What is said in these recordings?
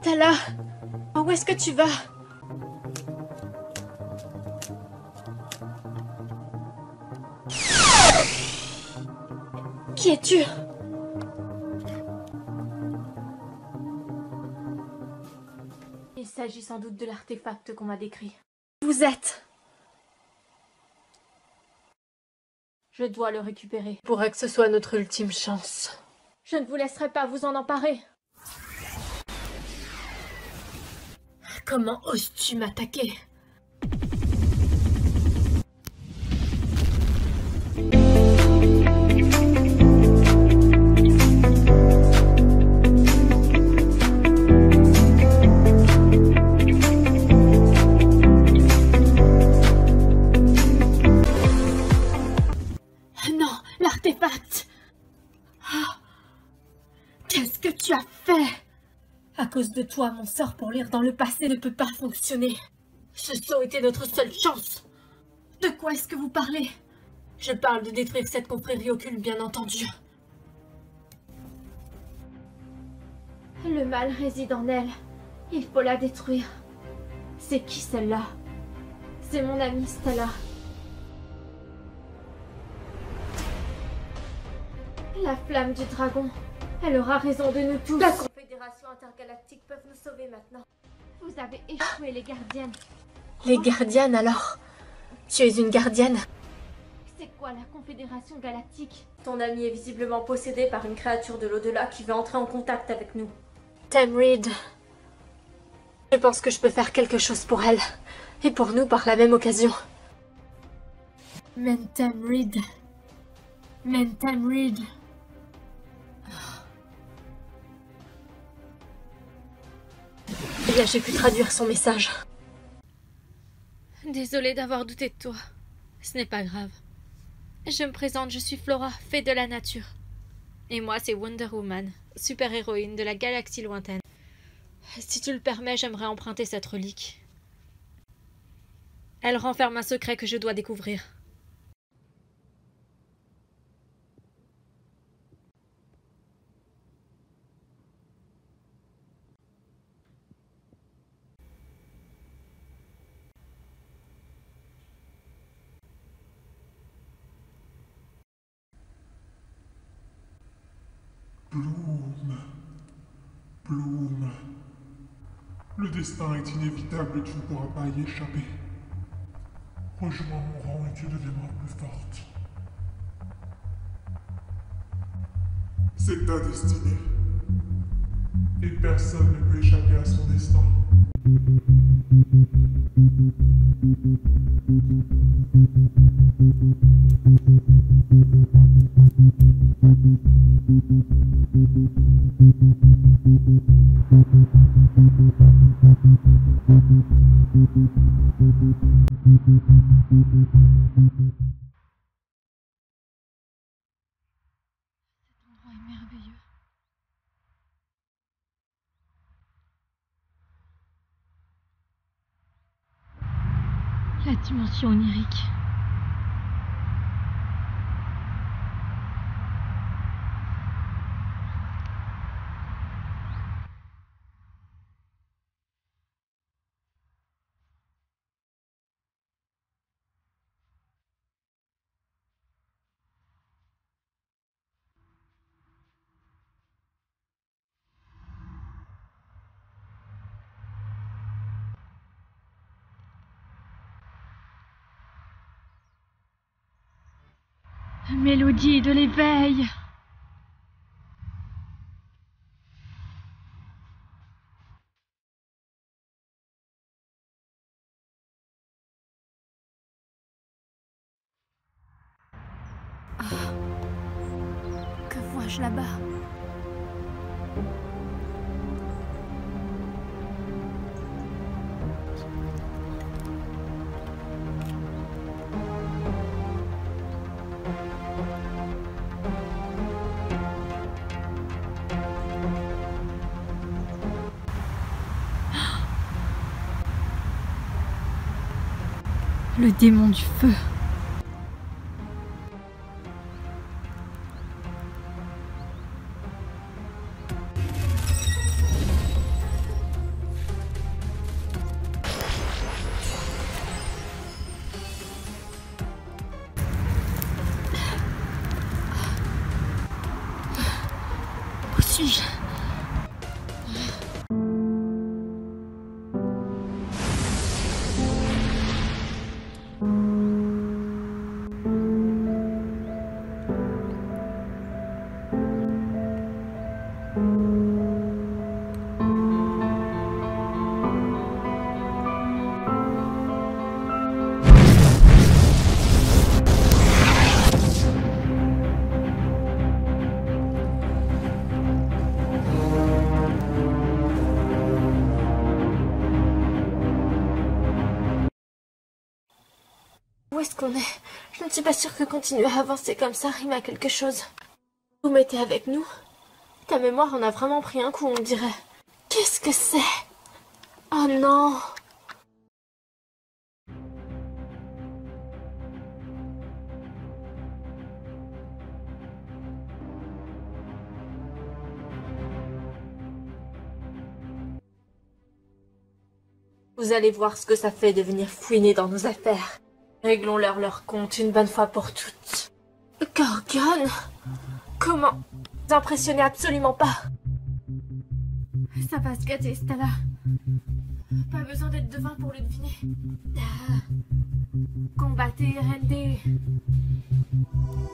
Tala, où est-ce que tu vas? Qui es-tu? Il s'agit sans doute de l'artefact qu'on m'a décrit. Vous êtes... Je dois le récupérer. Pourrait que ce soit notre ultime chance. Je ne vous laisserai pas vous en emparer. Comment oses-tu m'attaquer? Non, l'artefact! Ah, qu'est-ce que tu as fait? À cause de toi, mon sort pour lire dans le passé ne peut pas fonctionner. Ce saut était notre seule chance. De quoi est-ce que vous parlez? Je parle de détruire cette confrérie occulte, bien entendu. Le mal réside en elle. Il faut la détruire. C'est qui celle-là? C'est mon amie Stella. La flamme du dragon. Elle aura raison de nous tous. La Confédération intergalactique peut nous sauver maintenant. Vous avez échoué, les gardiennes. Les gardiennes, alors? Tu es une gardienne? C'est quoi la Confédération galactique? Ton ami est visiblement possédé par une créature de l'au-delà qui veut entrer en contact avec nous. Tamrid. Je pense que je peux faire quelque chose pour elle. Et pour nous par la même occasion. Tamrid. Tamrid. Eh bien, j'ai pu traduire son message. Désolée d'avoir douté de toi. Ce n'est pas grave. Je me présente, je suis Flora, fée de la nature. Et moi, c'est Wonder Woman, super-héroïne de la galaxie lointaine. Si tu le permets, j'aimerais emprunter cette relique. Elle renferme un secret que je dois découvrir. Bloom. Le destin est inévitable, tu ne pourras pas y échapper. Rejoins mon rang et tu deviendras plus forte. C'est ta destinée. Et personne ne peut échapper à son destin. Cet endroit est merveilleux. La dimension onirique. Mélodie de l'éveil. Ah. Que vois-je là-bas? Le démon du feu. suis-je? Où est-ce qu'on est? Je ne suis pas sûre que continuer à avancer comme ça rime à quelque chose. Vous mettez avec nous? Ta mémoire en a vraiment pris un coup, on dirait. Qu'est-ce que c'est? Oh non! Vous allez voir ce que ça fait de venir fouiner dans nos affaires. Réglons-leur leur compte une bonne fois pour toutes. Gorgone? Comment? Vous impressionnez absolument pas. Ça va se gâter, Stella. Pas besoin d'être devin pour le deviner. Combattez, rendez.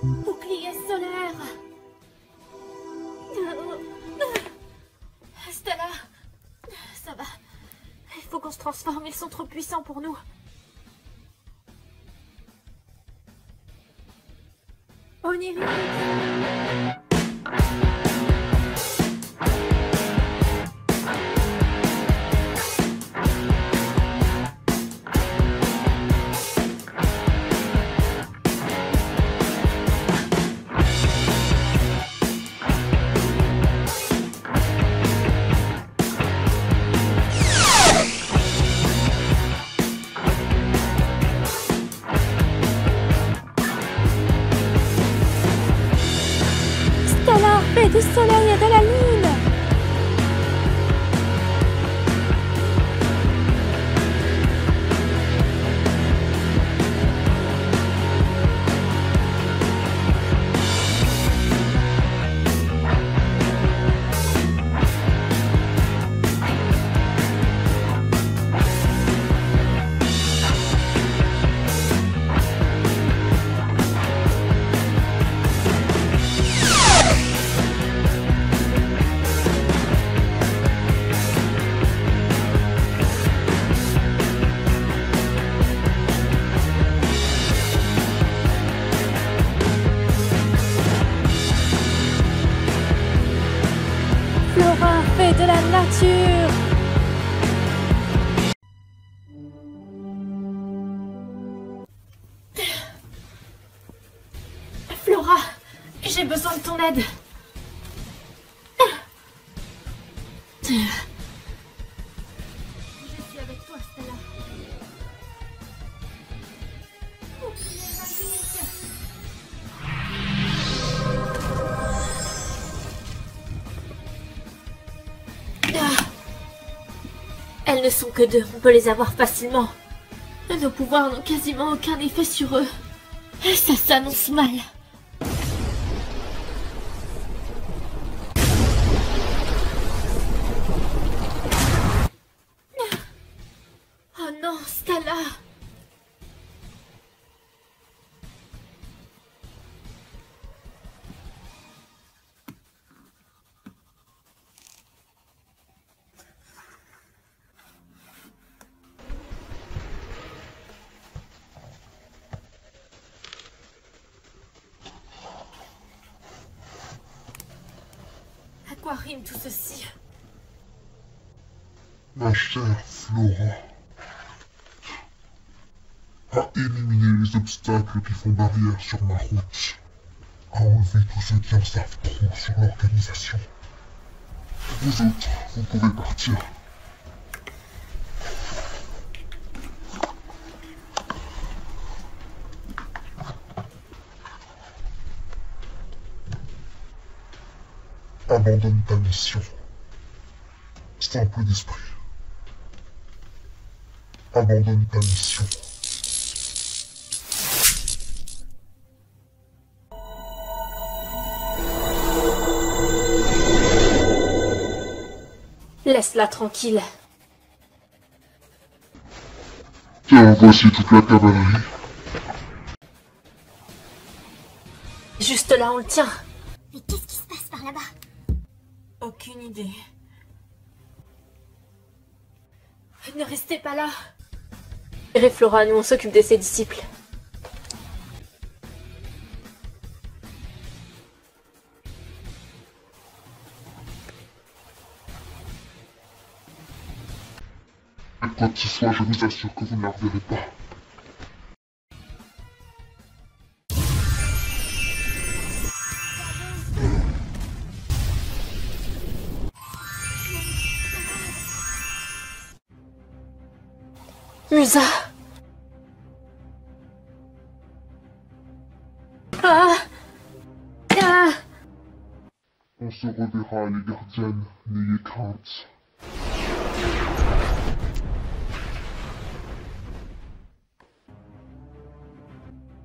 Bouclier solaire. Stella, ça va. Il faut qu'on se transforme, ils sont trop puissants pour nous. Onirique. Du soleil et de la lune. Flora fait de la nature. Flora, j'ai besoin de ton aide. Je suis avec toi, Stella. Bouclier magique. Elles ne sont que deux, on peut les avoir facilement. Nos pouvoirs n'ont quasiment aucun effet sur eux. Et ça s'annonce mal. Oh non, Stella! À quoi rime tout ceci? Ma chère Flora a éliminé les obstacles qui font barrière sur ma route, a enlevé tous ceux qui en savent trop sur l'organisation. Vous autres, vous pouvez partir. Abandonne ta mission. Simple d'esprit. Abandonne ta mission. Laisse-la tranquille. Tiens, voici toute la cavalerie. Juste là, on le tient. Mais qu'est-ce qui se passe par là-bas? Aucune idée. Ne restez pas là. Et Flora, nous on s'occupe de ses disciples. Et quoi que ce soit, je vous assure que vous ne la reverrez pas. Musa. Ah. Ah. On se reverra, les gardiennes, n'ayez crainte.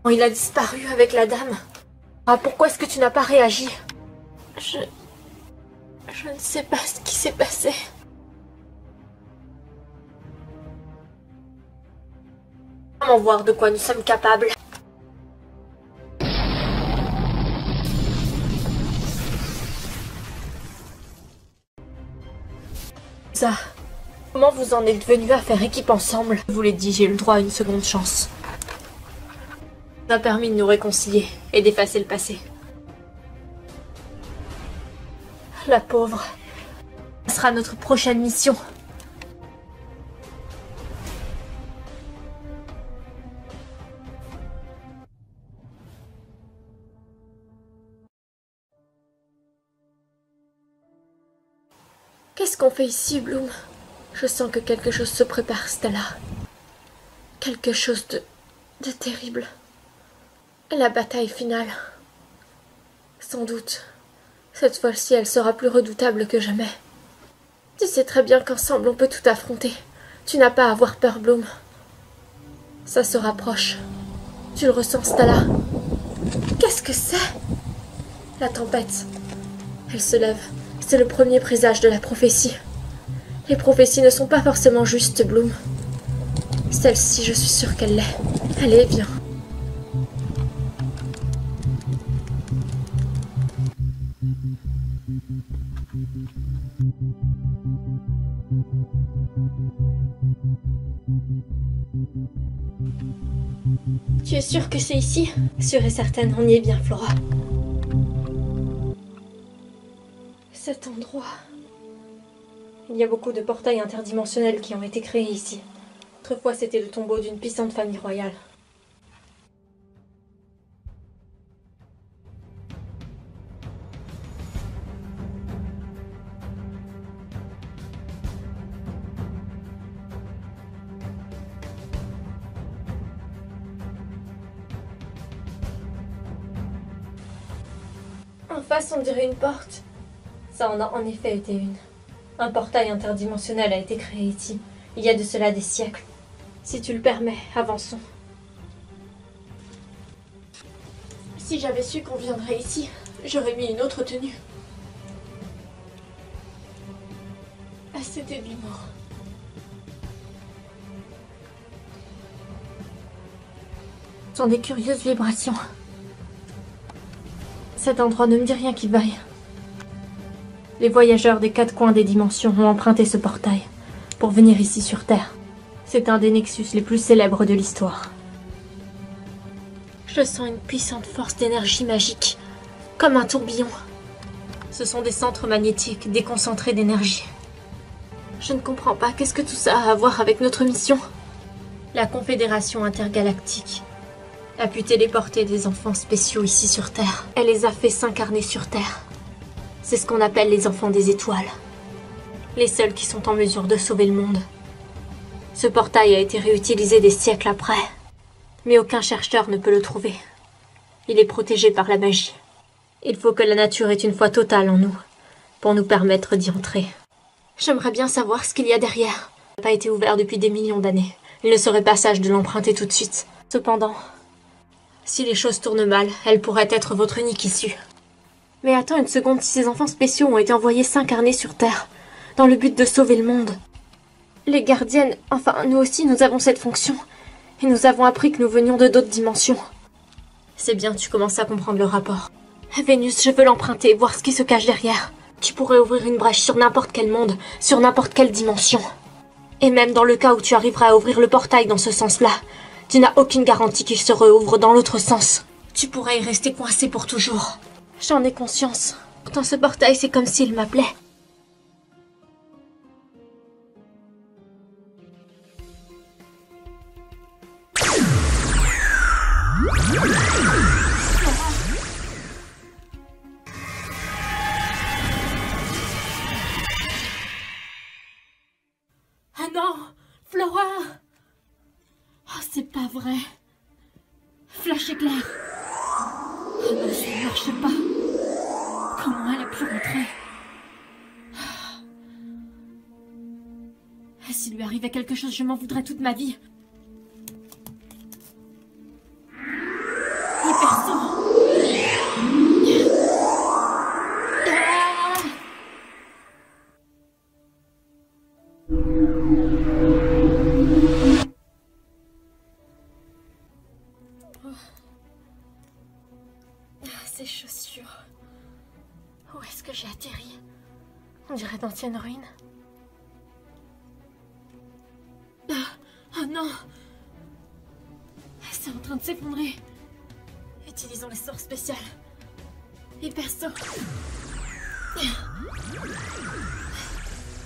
Il a disparu avec la dame. Ah, pourquoi est-ce que tu n'as pas réagi? Je ne sais pas ce qui s'est passé. Comment voir de quoi nous sommes capables? Ça. Comment vous en êtes venus à faire équipe ensemble? Je vous l'ai dit, j'ai eu le droit à une seconde chance. Ça a permis de nous réconcilier et d'effacer le passé. La pauvre. Ce sera notre prochaine mission. Qu'est-ce qu'on fait ici, Bloom? Je sens que quelque chose se prépare, Stella. Quelque chose de terrible. La bataille finale. Sans doute. Cette fois-ci, elle sera plus redoutable que jamais. Tu sais très bien qu'ensemble, on peut tout affronter. Tu n'as pas à avoir peur, Bloom. Ça se rapproche. Tu le ressens, Stella? Qu'est-ce que c'est? La tempête. Elle se lève. C'est le premier présage de la prophétie. Les prophéties ne sont pas forcément justes, Bloom. Celle-ci, je suis sûre qu'elle l'est. Allez, viens. Tu es sûre que c'est ici? Sûre et certaine, on y est bien, Flora. Cet endroit... Il y a beaucoup de portails interdimensionnels qui ont été créés ici. Autrefois, c'était le tombeau d'une puissante famille royale. En face, on dirait une porte. Ça en a en effet été une. Un portail interdimensionnel a été créé ici, il y a de cela des siècles. Si tu le permets, avançons. Si j'avais su qu'on viendrait ici, j'aurais mis une autre tenue. Ah, c'était de l'humour. Ce sont des curieuses vibrations. Cet endroit ne me dit rien qui vaille. Les voyageurs des quatre coins des dimensions ont emprunté ce portail pour venir ici sur Terre. C'est un des nexus les plus célèbres de l'histoire. Je sens une puissante force d'énergie magique, comme un tourbillon. Ce sont des centres magnétiques déconcentrés d'énergie. Je ne comprends pas, qu'est-ce que tout ça a à voir avec notre mission? La Confédération intergalactique a pu téléporter des enfants spéciaux ici sur Terre. Elle les a fait s'incarner sur Terre. C'est ce qu'on appelle les enfants des étoiles. Les seuls qui sont en mesure de sauver le monde. Ce portail a été réutilisé des siècles après. Mais aucun chercheur ne peut le trouver. Il est protégé par la magie. Il faut que la nature ait une foi totale en nous, pour nous permettre d'y entrer. J'aimerais bien savoir ce qu'il y a derrière. Il n'a pas été ouvert depuis des millions d'années. Il ne serait pas sage de l'emprunter tout de suite. Cependant, si les choses tournent mal, elle pourrait être votre unique issue. Mais attends une seconde, si ces enfants spéciaux ont été envoyés s'incarner sur Terre, dans le but de sauver le monde. Les gardiennes, enfin nous aussi, nous avons cette fonction. Et nous avons appris que nous venions de d'autres dimensions. C'est bien, tu commences à comprendre le rapport. Vénus, je veux l'emprunter, voir ce qui se cache derrière. Tu pourrais ouvrir une brèche sur n'importe quel monde, sur n'importe quelle dimension. Et même dans le cas où tu arriveras à ouvrir le portail dans ce sens-là, tu n'as aucune garantie qu'il se rouvre dans l'autre sens. Tu pourrais y rester coincé pour toujours. J'en ai conscience. Pourtant ce portail, c'est comme s'il m'appelait. Ah non, Flora! Oh, c'est pas vrai. Flash éclair. Oh non, ça ne marche pas. Comment elle a pu rentrer? S'il lui arrivait quelque chose, je m'en voudrais toute ma vie. Et personne. Ces chaussures. Où est-ce que j'ai atterri? On dirait d'anciennes ruines. Oh non! C'est en train de s'effondrer. Utilisons les sorts spéciales. Et perso.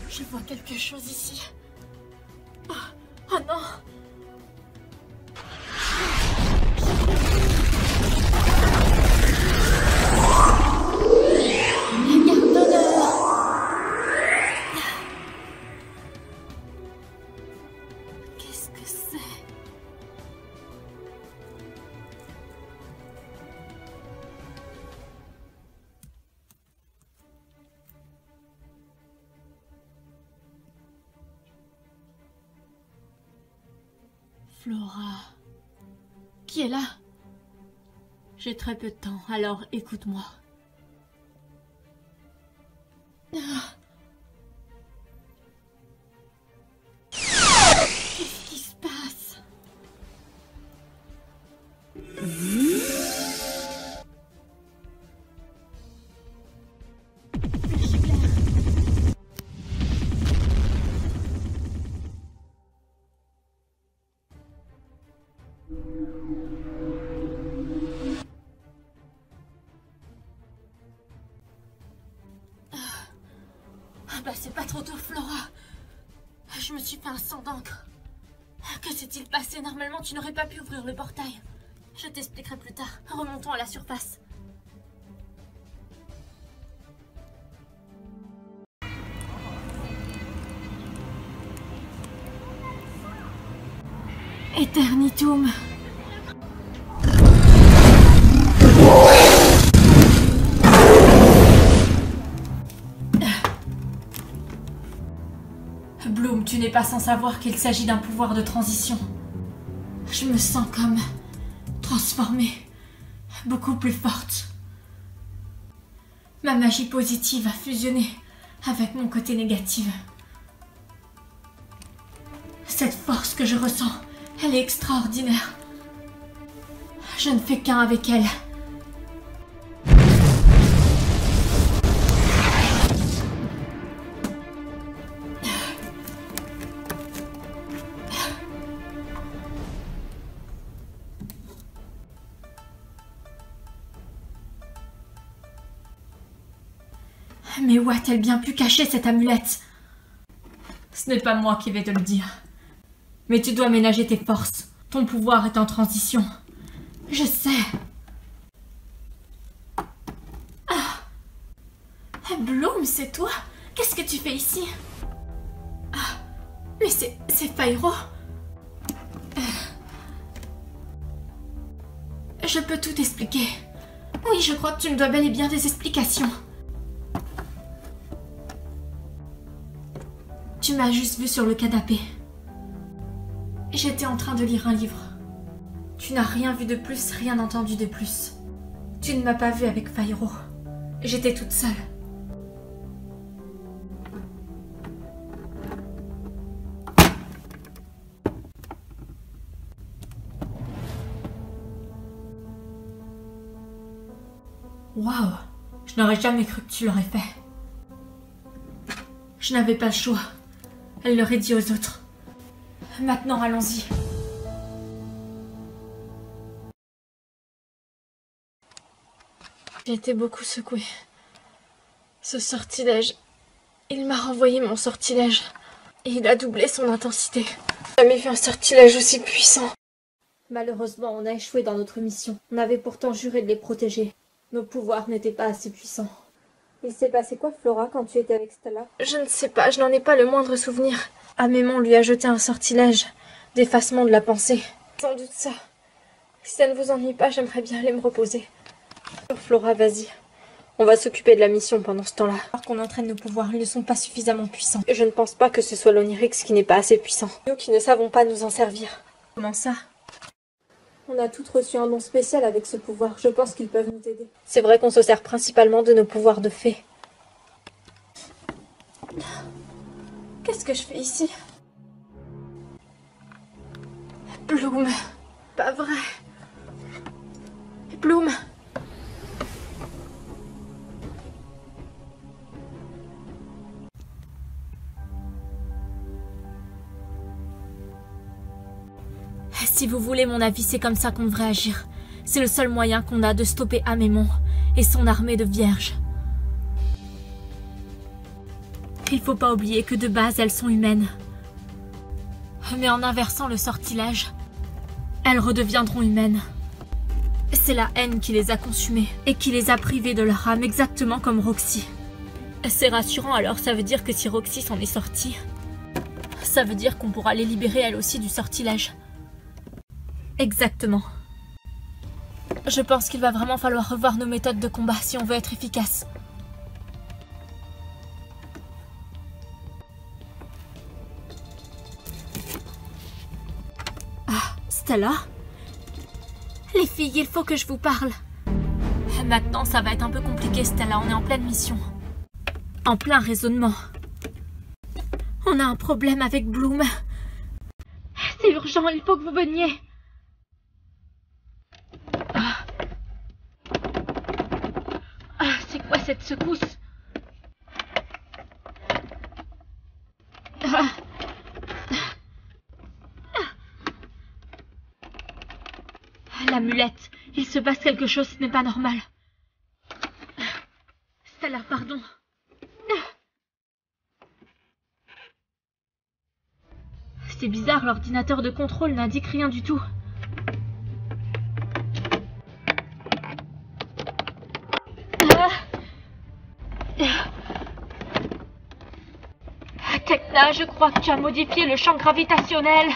Je vois quelque chose ici. Oh non! Qu'est-ce que c'est? Flora. Qui est là? J'ai très peu de temps, alors écoute-moi. Qu'est-ce qui se passe? Ah bah c'est pas trop tôt, Flora. Je me suis fait un sang d'encre. Que s'est-il passé? Normalement, tu n'aurais pas pu ouvrir le portail. Je t'expliquerai plus tard. Remontons à la surface. Eternitum. Bloom, tu n'es pas sans savoir qu'il s'agit d'un pouvoir de transition. Je me sens comme transformée, beaucoup plus forte. Ma magie positive a fusionné avec mon côté négatif. Cette force que je ressens, elle est extraordinaire. Je ne fais qu'un avec elle. Mais où a-t-elle bien pu cacher cette amulette? Ce n'est pas moi qui vais te le dire. Mais tu dois ménager tes forces. Ton pouvoir est en transition. Je sais. Ah. Bloom, c'est toi? Qu'est-ce que tu fais ici? Ah. Mais c'est Fyro. Je peux tout expliquer. Oui, je crois que tu me dois bel et bien des explications. Tu m'as juste vu sur le canapé. J'étais en train de lire un livre. Tu n'as rien vu de plus, rien entendu de plus. Tu ne m'as pas vu avec Fyro. J'étais toute seule. Waouh, je n'aurais jamais cru que tu l'aurais fait. Je n'avais pas le choix. Elle l'aurait dit aux autres. Maintenant, allons-y. J'ai été beaucoup secouée. Ce sortilège, il m'a renvoyé mon sortilège. Et il a doublé son intensité. J'ai jamais vu un sortilège aussi puissant. Malheureusement, on a échoué dans notre mission. On avait pourtant juré de les protéger. Nos pouvoirs n'étaient pas assez puissants. Il s'est passé quoi, Flora, quand tu étais avec Stella? Je ne sais pas, je n'en ai pas le moindre souvenir. Amémon lui a jeté un sortilège d'effacement de la pensée. Sans doute ça. Si ça ne vous ennuie pas, j'aimerais bien aller me reposer. Flora, vas-y. On va s'occuper de la mission pendant ce temps-là. Alors qu'on entraîne nos pouvoirs, ils ne sont pas suffisamment puissants. Je ne pense pas que ce soit l'Onyrix qui n'est pas assez puissant. Nous qui ne savons pas nous en servir. Comment ça? On a toutes reçu un don spécial avec ce pouvoir. Je pense qu'ils peuvent nous aider. C'est vrai qu'on se sert principalement de nos pouvoirs de fée. Qu'est-ce que je fais ici? Bloom. Pas vrai. Bloom. Si vous voulez mon avis, c'est comme ça qu'on devrait agir. C'est le seul moyen qu'on a de stopper Amémon et son armée de vierges. Il faut pas oublier que de base, elles sont humaines. Mais en inversant le sortilège, elles redeviendront humaines. C'est la haine qui les a consumées et qui les a privées de leur âme, exactement comme Roxy. C'est rassurant, alors ça veut dire que si Roxy s'en est sortie, ça veut dire qu'on pourra les libérer elles aussi du sortilège. Exactement. Je pense qu'il va vraiment falloir revoir nos méthodes de combat si on veut être efficace. Ah, Stella? Les filles, il faut que je vous parle. Maintenant, ça va être un peu compliqué, Stella. On est en pleine mission. En plein raisonnement. On a un problème avec Bloom. C'est urgent, il faut que vous veniez. C'est quoi cette secousse? L'amulette, il se passe quelque chose, ce n'est pas normal. Stella, pardon. C'est bizarre, l'ordinateur de contrôle n'indique rien du tout. Tekna, je crois que tu as modifié le champ gravitationnel.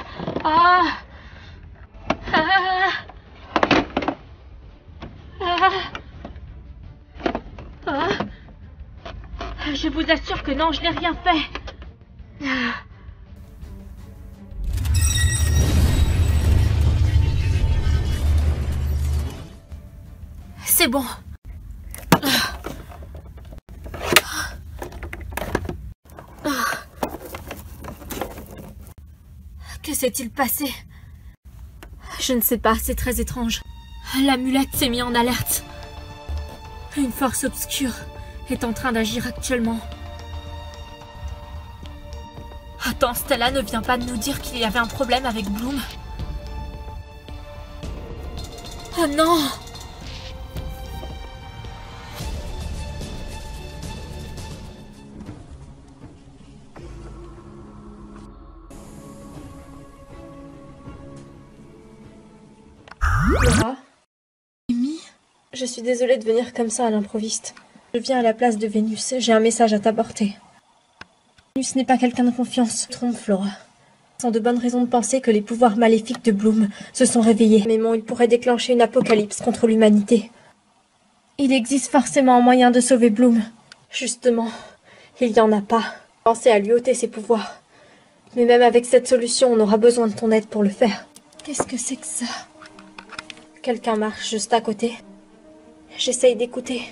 Je vous assure que non, je n'ai rien fait. C'est bon. Que s'est-il passé? Je ne sais pas, c'est très étrange. L'amulette s'est mise en alerte. Une force obscure est en train d'agir actuellement. Attends, Stella ne vient pas de nous dire qu'il y avait un problème avec Bloom? Oh non! Flora? Amy? Je suis désolée de venir comme ça à l'improviste. Je viens à la place de Vénus, j'ai un message à t'apporter. Vénus n'est pas quelqu'un de confiance. Trompe, Flora. Sans de bonnes raisons de penser que les pouvoirs maléfiques de Bloom se sont réveillés. Mais bon, il pourrait déclencher une apocalypse contre l'humanité. Il existe forcément un moyen de sauver Bloom. Justement, il n'y en a pas. Pensez à lui ôter ses pouvoirs. Mais même avec cette solution, on aura besoin de ton aide pour le faire. Qu'est-ce que c'est que ça? Quelqu'un marche juste à côté. J'essaye d'écouter.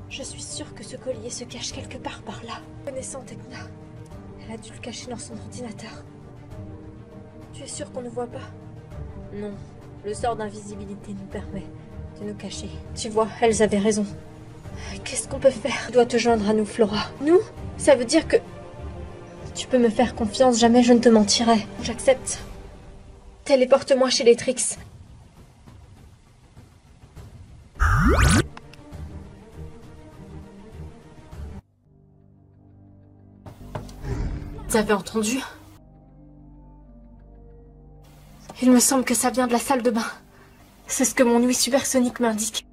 Je suis sûre que ce collier se cache quelque part par là. Connaissant Tekna, elle a dû le cacher dans son ordinateur. Tu es sûre qu'on ne voit pas? Non, le sort d'invisibilité nous permet de nous cacher. Tu vois, elles avaient raison. Qu'est-ce qu'on peut faire? Tu dois te joindre à nous, Flora. Nous? Ça veut dire que... Tu peux me faire confiance, jamais je ne te mentirai. J'accepte. Téléporte-moi chez les Trix. Vous avez entendu? Il me semble que ça vient de la salle de bain. C'est ce que mon ouïe supersonique m'indique.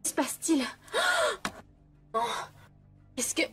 Que se passe-t-il? Oh, qu'est-ce que...